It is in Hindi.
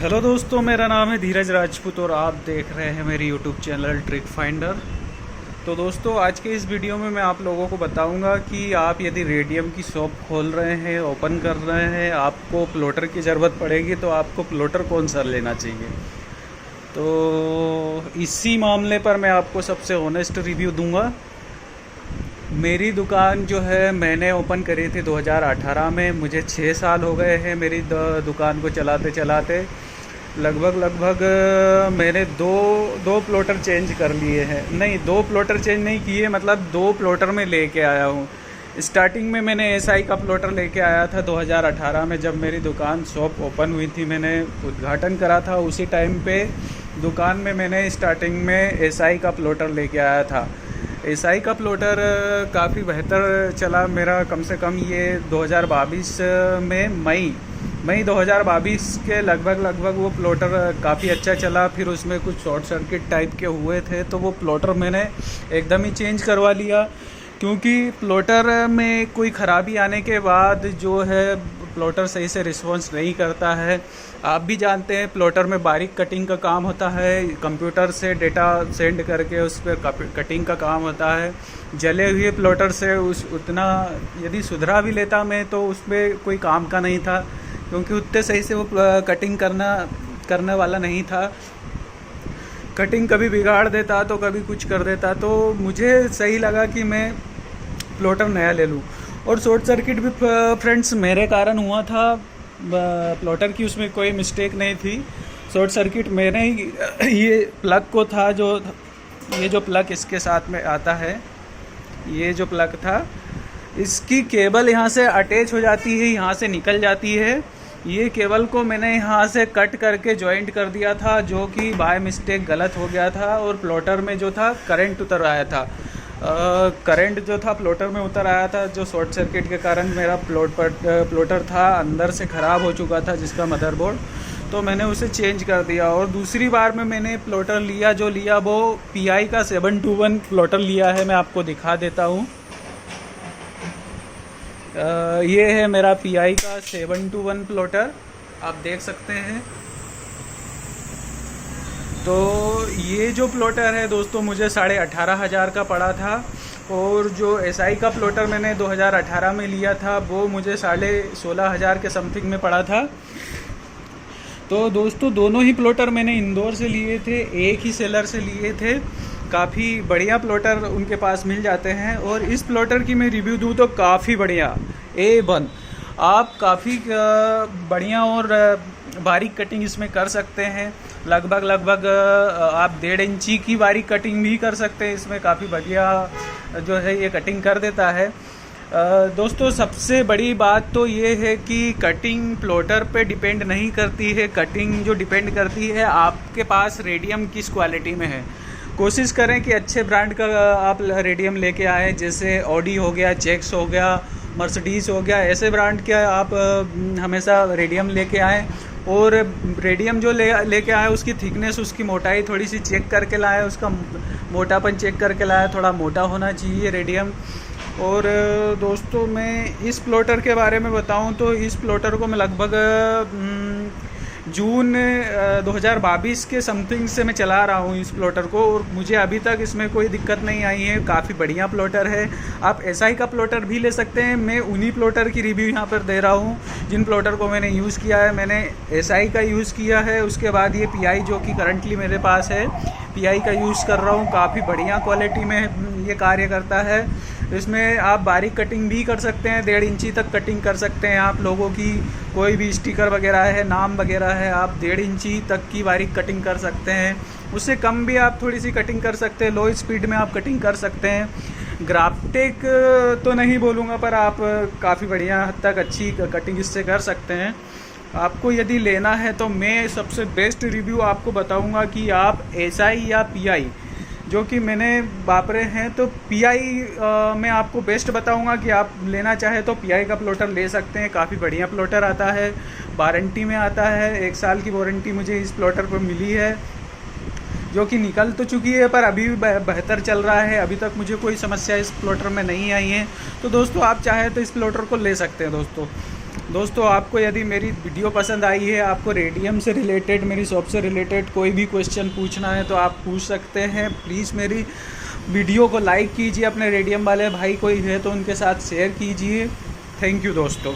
हेलो दोस्तों, मेरा नाम है धीरज राजपूत और आप देख रहे हैं मेरी यूट्यूब चैनल ट्रिक फाइंडर। तो दोस्तों, आज के इस वीडियो में मैं आप लोगों को बताऊंगा कि आप यदि रेडियम की शॉप खोल रहे हैं, ओपन कर रहे हैं, आपको प्लॉटर की ज़रूरत पड़ेगी तो आपको प्लॉटर कौन सा लेना चाहिए। तो इसी मामले पर मैं आपको सबसे ऑनेस्ट रिव्यू दूंगा। मेरी दुकान जो है मैंने ओपन करी थी 2018 में। मुझे 6 साल हो गए हैं मेरी दुकान को चलाते चलाते। लगभग मैंने दो प्लॉटर चेंज कर लिए हैं। नहीं, 2 प्लॉटर चेंज नहीं किए, मतलब 2 प्लॉटर में लेके आया हूँ। स्टार्टिंग में मैंने एसआई का प्लॉटर लेके आया था 2018 में, जब मेरी दुकान शॉप ओपन हुई थी। मैंने उद्घाटन करा था उसी टाइम पे दुकान में मैंने स्टार्टिंग में एसआई का प्लॉटर लेके आया था। एसआई का प्लॉटर काफ़ी बेहतर चला मेरा। कम से कम ये 2022 में मई 2022 के लगभग वो प्लॉटर काफ़ी अच्छा चला। फिर उसमें कुछ शॉर्ट सर्किट टाइप के हुए थे तो वो प्लॉटर मैंने एकदम ही चेंज करवा लिया, क्योंकि प्लॉटर में कोई ख़राबी आने के बाद जो है प्लॉटर सही से रिस्पॉन्स नहीं करता है। आप भी जानते हैं प्लॉटर में बारीक कटिंग का काम होता है, कंप्यूटर से डेटा सेंड करके उस पर कटिंग का काम होता है। जले हुए प्लॉटर से उतना यदि सुधरा भी लेता मैं तो उसमें कोई काम का नहीं था, क्योंकि उतने सही से वो कटिंग करने वाला नहीं था। कटिंग कभी बिगाड़ देता तो कभी कुछ कर देता। तो मुझे सही लगा कि मैं प्लॉटर नया ले लूँ। और शॉर्ट सर्किट भी फ्रेंड्स मेरे कारण हुआ था, प्लॉटर की उसमें कोई मिस्टेक नहीं थी। शॉर्ट सर्किट मैंने ही ये प्लग को था, ये जो प्लग इसके साथ में आता है, ये जो प्लग था, इसकी केबल यहाँ से अटैच हो जाती है, यहाँ से निकल जाती है। ये केबल को मैंने यहाँ से कट करके जॉइंट कर दिया था, जो कि बाय मिस्टेक गलत हो गया था और प्लॉटर में जो था करंट उतर आया था। करंट जो था प्लॉटर में उतर आया था, जो शॉर्ट सर्किट के कारण मेरा प्लॉटर था अंदर से ख़राब हो चुका था, जिसका मदरबोर्ड। तो मैंने उसे चेंज कर दिया। और दूसरी बार में मैंने प्लॉटर लिया वो PI का 721 प्लॉटर लिया है। मैं आपको दिखा देता हूँ। ये है मेरा PI का 721 प्लॉटर, आप देख सकते हैं। तो ये जो प्लॉटर है दोस्तों मुझे 18,500 का पड़ा था। और जो SI का प्लॉटर मैंने 2018 में लिया था वो मुझे 16,500 के समथिंग में पड़ा था। तो दोस्तों दोनों ही प्लॉटर मैंने इंदौर से लिए थे, एक ही सेलर से लिए थे। काफ़ी बढ़िया प्लॉटर उनके पास मिल जाते हैं। और इस प्लॉटर की मैं रिव्यू दूँ तो काफ़ी बढ़िया A1। आप काफ़ी बढ़िया और बारीक कटिंग इसमें कर सकते हैं। लगभग आप 1.5 इंची की बारीक कटिंग भी कर सकते हैं इसमें। काफ़ी बढ़िया जो है ये कटिंग कर देता है। दोस्तों सबसे बड़ी बात तो ये है कि कटिंग प्लॉटर पे डिपेंड नहीं करती है। कटिंग जो डिपेंड करती है आपके पास रेडियम किस क्वालिटी में है। कोशिश करें कि अच्छे ब्रांड का आप रेडियम लेके आएँ, जैसे ऑडी हो गया, चेक्स हो गया, मर्सिडीज़ हो गया। ऐसे ब्रांड के आप हमेशा रेडियम लेके आएँ। और रेडियम जो लेके आए उसकी थिकनेस, उसकी मोटाई थोड़ी सी चेक करके लाए, उसका मोटापन चेक करके लाए। थोड़ा मोटा होना चाहिए रेडियम। और दोस्तों मैं इस प्लॉटर के बारे में बताऊं तो इस प्लॉटर को मैं लगभग जून 2022 के समथिंग से मैं चला रहा हूँ इस प्लॉटर को, और मुझे अभी तक इसमें कोई दिक्कत नहीं आई है। काफ़ी बढ़िया प्लॉटर है। आप SI का प्लॉटर भी ले सकते हैं। मैं उन्हीं प्लॉटर की रिव्यू यहाँ पर दे रहा हूँ जिन प्लॉटर को मैंने यूज़ किया है। मैंने SI का यूज़ किया है, उसके बाद ये PI जो कि करंटली मेरे पास है, PI का यूज़ कर रहा हूँ। काफ़ी बढ़िया क्वालिटी में ये कार्य करता है। इसमें आप बारीक कटिंग भी कर सकते हैं, 1.5 इंची तक कटिंग कर सकते हैं। आप लोगों की कोई भी स्टिकर वगैरह है, नाम वगैरह है, आप 1.5 इंची तक की बारीक कटिंग कर सकते हैं। उससे कम भी आप थोड़ी सी कटिंग कर सकते हैं। लो स्पीड में आप कटिंग कर सकते हैं। ग्राफ्टेक तो नहीं बोलूँगा, पर आप काफ़ी बढ़िया हद तक अच्छी कटिंग इससे कर सकते हैं। आपको यदि लेना है तो मैं सबसे बेस्ट रिव्यू आपको बताऊंगा कि आप SI या PI, जो कि मैंने वापरे हैं, तो PI मैं आपको बेस्ट बताऊंगा कि आप लेना चाहे तो PI का प्लॉटर ले सकते हैं। काफ़ी बढ़िया प्लॉटर आता है, वारंटी में आता है। 1 साल की वारंटी मुझे इस प्लॉटर पर मिली है, जो कि निकल तो चुकी है पर अभी भी बेहतर चल रहा है। अभी तक मुझे कोई समस्या इस प्लॉटर में नहीं आई है। तो दोस्तों आप चाहे तो इस प्लॉटर को ले सकते हैं दोस्तों। दोस्तों आपको यदि मेरी वीडियो पसंद आई है, आपको रेडियम से रिलेटेड, मेरी शॉप से रिलेटेड कोई भी क्वेश्चन पूछना है तो आप पूछ सकते हैं। प्लीज़ मेरी वीडियो को लाइक कीजिए, अपने रेडियम वाले भाई कोई है तो उनके साथ शेयर कीजिए। थैंक यू दोस्तों।